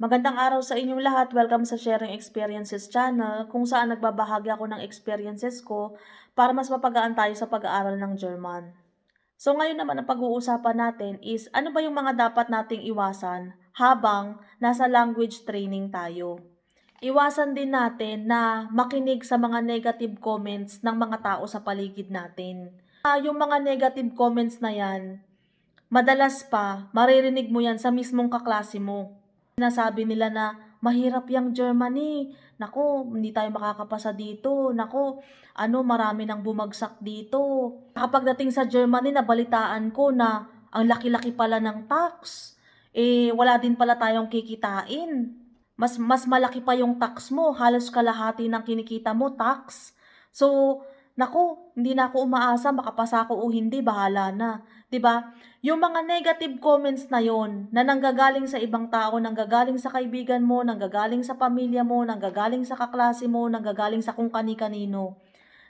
Magandang araw sa inyong lahat. Welcome sa Sharing Experiences channel kung saan nagbabahagi ako ng experiences ko para mas mapagaan tayo sa pag-aaral ng German. So ngayon naman ang pag-uusapan natin is ano ba yung mga dapat nating iwasan habang nasa language training tayo. Iwasan din natin na makinig sa mga negative comments ng mga tao sa paligid natin. Yung mga negative comments na yan, madalas pa maririnig mo yan sa mismong kaklase mo. Sinasabi nila na, "Mahirap yang Germany. Naku, hindi tayo makakapasa dito. Naku, marami nang bumagsak dito." Kapag dating sa Germany nabalitaan ko na ang laki-laki pala ng tax. Wala din pala tayong kikitain. Mas malaki pa yung tax mo, halos kalahati ng kinikita mo tax. So, naku, hindi na ako umaasa makapasa ako o hindi, bahala na, 'di ba? Yung mga negative comments na yon na nanggagaling sa ibang tao, nanggagaling sa kaibigan mo, nanggagaling sa pamilya mo, nanggagaling sa kaklase mo, nanggagaling sa kung kani-kanino,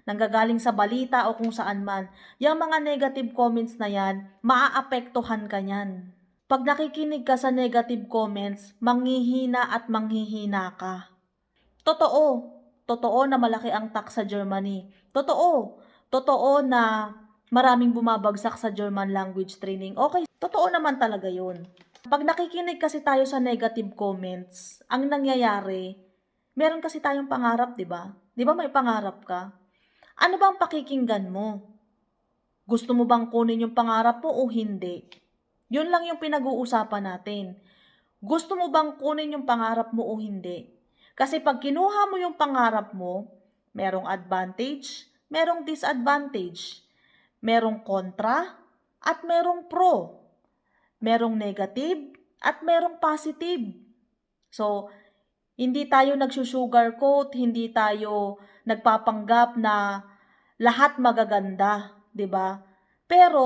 nanggagaling sa balita o kung saan man, yung mga negative comments na yan, maaapektuhan ka niyan. Pag nakikinig ka sa negative comments, manghihina at manghihina ka. Totoo. Totoo na malaki ang tax sa Germany. Totoo. Totoo na maraming bumabagsak sa German language training. Okay, totoo naman talaga yun. Pag nakikinig kasi tayo sa negative comments, ang nangyayari, meron kasi tayong pangarap, di ba? Di ba may pangarap ka? Ano bang pakikinggan mo? Gusto mo bang kunin yung pangarap mo o hindi? Yun lang yung pinag-uusapan natin. Gusto mo bang kunin yung pangarap mo o hindi? Kasi pag kinuha mo yung pangarap mo, merong advantage, merong disadvantage, merong kontra, at merong pro. Merong negative, at merong positive. So, hindi tayo nagsusugarcoat, hindi tayo nagpapanggap na lahat magaganda, 'di ba? Pero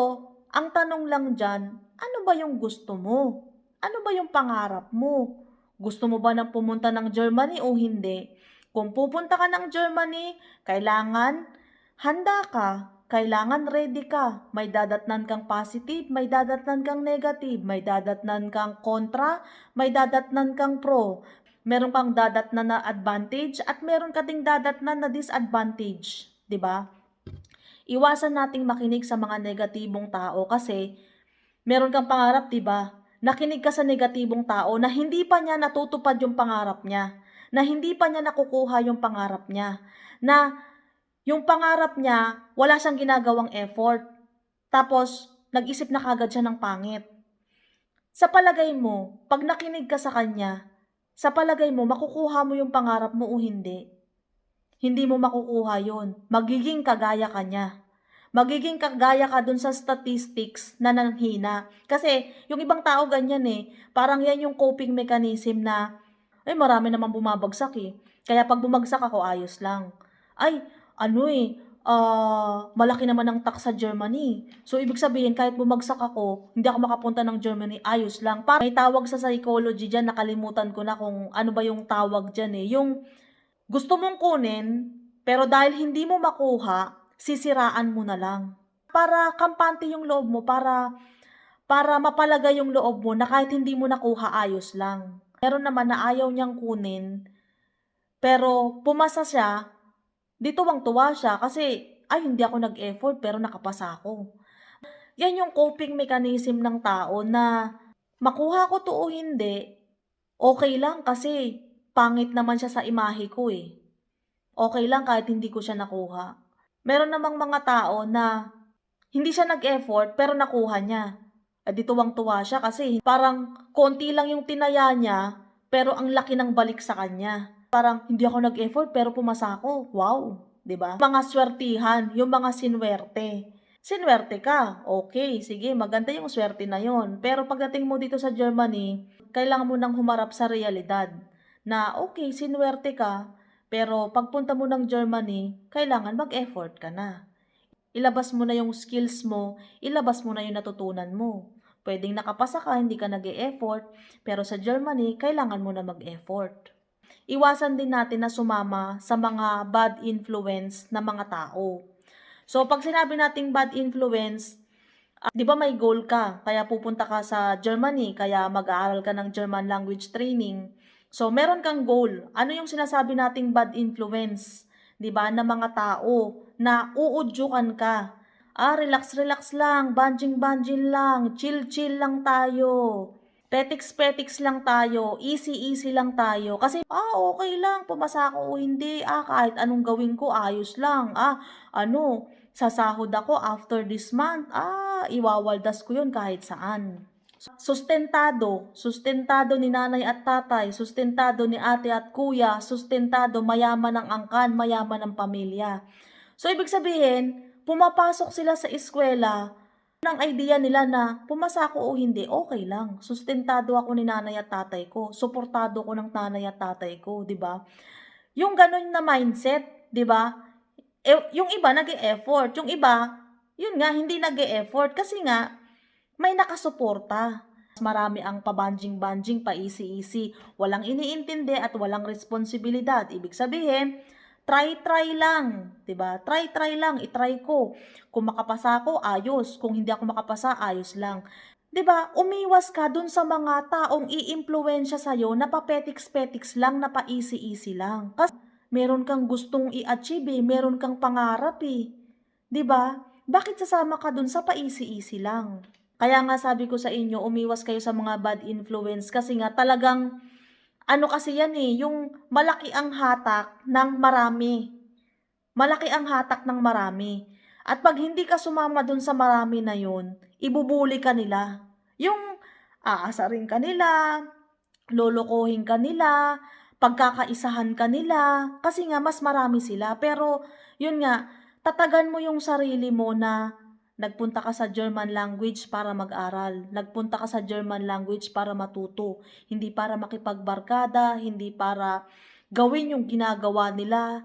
ang tanong lang diyan, ano ba yung gusto mo? Ano ba yung pangarap mo? Gusto mo ba na pumunta ng Germany o hindi? Kung pupunta ka ng Germany, kailangan handa ka, kailangan ready ka. May dadatnan kang positive, may dadatnan kang negative, may dadatnan kang kontra, may dadatnan kang pro. Meron kang dadatnan na advantage at meron ka ding dadatnan na disadvantage, 'di ba? Iwasan nating makinig sa mga negatibong tao kasi meron kang pangarap, 'di ba? Nakinig ka sa negatibong tao na hindi pa niya natutupad yung pangarap niya, na hindi pa niya nakukuha yung pangarap niya, na yung pangarap niya wala siyang ginagawang effort. Tapos nag-isip na kagad siya ng pangit. Sa palagay mo, pag nakinig ka sa kanya, sa palagay mo makukuha mo yung pangarap mo o hindi? Hindi mo makukuha yun. Magiging kagaya ka niya. Magiging kagaya ka dun sa statistics na nanghina. Kasi yung ibang tao ganyan parang yan yung coping mechanism na, ay marami namang bumabagsak Kaya pag bumagsak ako, ayos lang. Ay, malaki naman ang tax sa Germany. So, ibig sabihin, kahit bumagsak ako, hindi ako makapunta ng Germany, ayos lang. May tawag sa psychology dyan, nakalimutan ko na kung ano ba yung tawag dyan Yung gusto mong kunin, pero dahil hindi mo makuha, sisiraan mo na lang. Para kampante yung loob mo, para mapalagay yung loob mo na kahit hindi mo nakuha, ayos lang. Meron naman na ayaw niyang kunin, pero pumasa siya, di tuwang-tuwa siya kasi, ay hindi ako nag-effort pero nakapasa ako. Yan yung coping mechanism ng tao na makuha ko to o hindi, okay lang kasi pangit naman siya sa imahe ko Okay lang kahit hindi ko siya nakuha. Meron namang mga tao na hindi siya nag-effort pero nakuha niya. Di tuwang-tuwa siya kasi parang konti lang yung tinaya niya pero ang laki ng balik sa kanya. Parang hindi ako nag-effort pero pumasa ako. Wow, 'di ba? Mga swertihan, yung mga sinwerte. Sinwerte ka, okay, sige, maganda yung swerte na yon. Pero pagdating mo dito sa Germany, kailangan mo nang humarap sa realidad na okay, sinwerte ka, pero pagpunta mo ng Germany, kailangan mag-effort ka na. Ilabas mo na yung skills mo, ilabas mo na yung natutunan mo. Pwedeng nakapasa ka, hindi ka nag-e-effort, pero sa Germany, kailangan mo na mag-effort. Iwasan din natin na sumama sa mga bad influence na mga tao. So, pag sinabi nating bad influence, 'di ba may goal ka, kaya pupunta ka sa Germany, kaya mag-aaral ka ng German language training. So, meron kang goal. Ano yung sinasabi nating bad influence, 'di ba, na mga tao na uudyukan ka. Relax-relax lang, banjing-banjing lang, chill-chill lang tayo, petiks-petiks lang tayo, easy-easy lang tayo. Kasi, okay lang, pumasa ako o hindi, kahit anong gawin ko ayos lang. Sasahod ako after this month, iwawaldas ko yun kahit saan. Sustentado, sustentado ni nanay at tatay, sustentado ni ate at kuya, sustentado, mayaman ang angkan, mayaman ang pamilya. So, ibig sabihin, pumapasok sila sa eskuwela ng idea nila na pumasa ako o hindi, okay lang. Sustentado ako ni nanay at tatay ko, suportado ko ng nanay at tatay ko, 'di ba? Yung gano'n na mindset, 'di ba? Yung iba nag-e-effort, yung iba, yun nga hindi nag-e-effort kasi nga may nakasuporta. Mas marami ang pabanjing-banjing, pa-easy-easy, walang iniintindi at walang responsibilidad. Ibig sabihin, try-try lang, 'di ba? Try-try lang, i-try ko. Kung makapasa ako, ayos. Kung hindi ako makapasa, ayos lang. 'Di ba? Umiwas ka dun sa mga taong iimpluwensya sa'yo na pa-petiks-petiks lang, na pa-easy-easy lang. Kasi meron kang gustong i-achieve, meron kang pangarap, 'di ba? Bakit sasama ka dun sa pa-easy-easy lang? Kaya nga sabi ko sa inyo, umiwas kayo sa mga bad influence kasi nga talagang ano kasi yan, yung malaki ang hatak ng marami. Malaki ang hatak ng marami. At 'pag hindi ka sumama dun sa marami na yun, ibubully ka nila. Yung aasarin ka nila, lolokohin ka nila, pagkakaisahan ka nila, kasi nga mas marami sila. Pero yun nga, tatagan mo yung sarili mo na nagpunta ka sa German language para mag-aral, nagpunta ka sa German language para matuto, hindi para makipagbarkada, hindi para gawin yung ginagawa nila,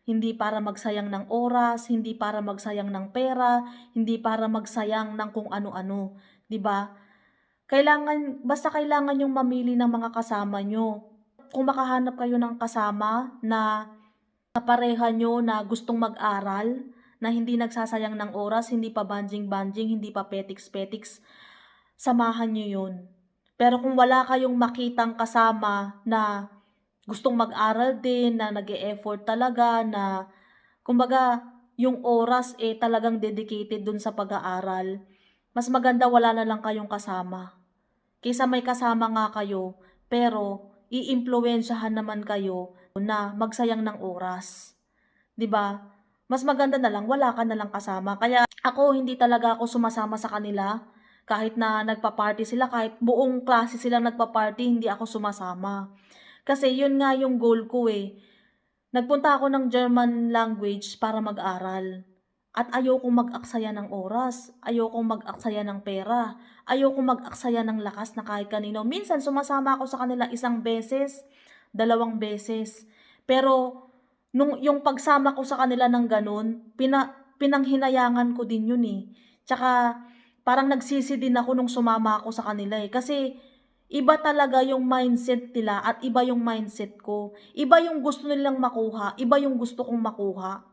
hindi para magsayang ng oras, hindi para magsayang ng pera, hindi para magsayang ng kung ano-ano, 'di ba? Basta kailangan yung mamili ng mga kasama nyo. Kung makahanap kayo ng kasama na kapareha nyo na gustong mag-aral, na hindi nagsasayang ng oras, hindi pa banjing-banjing, hindi pa petiks-petiks, samahan nyo yun. Pero kung wala kayong makitang kasama na gustong mag-aral din, na nag-e-effort talaga, na kumbaga yung oras talagang dedicated dun sa pag-aaral, mas maganda wala na lang kayong kasama. Kaysa may kasama nga kayo, pero iimpluwensyahan naman kayo na magsayang ng oras, 'di ba? Mas maganda na lang wala ka na lang kasama. Kaya ako hindi talaga ako sumasama sa kanila, kahit na nagpa-party sila, kahit buong klase silang nagpa-party, hindi ako sumasama. Kasi yun nga yung goal ko, Nagpunta ako ng German language para mag-aral. At ayokong mag-aksaya ng oras, ayokong mag-aksaya ng pera, ayokong mag-aksaya ng lakas na kahit kanino. Minsan sumasama ako sa kanila 1 beses, 2 beses. Pero yung pagsama ko sa kanila ng gano'n, pinanghinayangan ko din yun, Tsaka parang nagsisi din ako nung sumama ako sa kanila, kasi iba talaga yung mindset nila at iba yung mindset ko. Iba yung gusto nilang makuha, iba yung gusto kong makuha.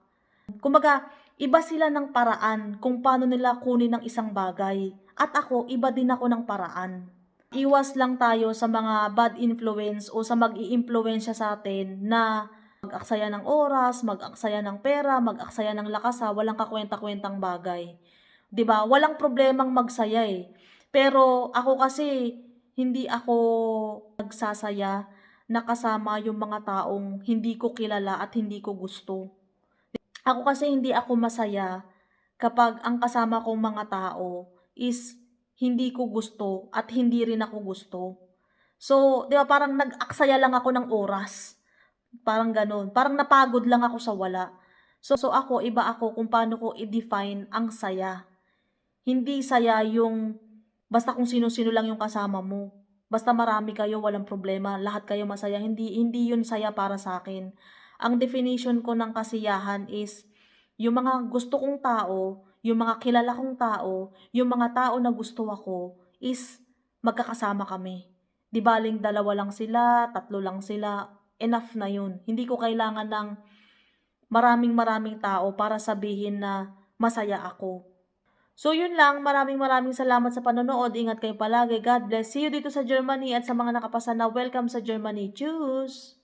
Kumbaga, iba sila ng paraan kung paano nila kunin ang isang bagay. At ako, iba din ako ng paraan. Iwas lang tayo sa mga bad influence o sa mag-iimpluwensya sa atin na mag-aksaya ng oras, mag-aksaya ng pera, mag-aksaya ng lakas, walang kakwenta-kwentang bagay. 'Di ba? Walang problemang magsaya, Pero ako kasi hindi ako nagsasaya na kasama yung mga taong hindi ko kilala at hindi ko gusto. Ako kasi hindi ako masaya kapag ang kasama kong mga tao is hindi ko gusto at hindi rin ako gusto. So, 'di ba parang nag-aksaya lang ako ng oras, parang gano'n. Parang napagod lang ako sa wala. So ako, iba ako kung paano ko i-define ang saya. Hindi saya yung basta kung sino-sino lang yung kasama mo. Basta marami kayo, walang problema, lahat kayo masaya. Hindi hindi yun saya para sa akin. Ang definition ko ng kasiyahan is yung mga gusto kong tao, yung mga kilala kong tao, yung mga tao na gusto ako is magkakasama kami. 'Di baling 2 lang sila, 3 lang sila, enough na yun. Hindi ko kailangan ng maraming-maraming tao para sabihin na masaya ako. So yun lang, maraming maraming salamat sa panonood. Ingat kayo palagi. God bless. See you dito sa Germany at sa mga nakapasa na welcome sa Germany. Tschüss!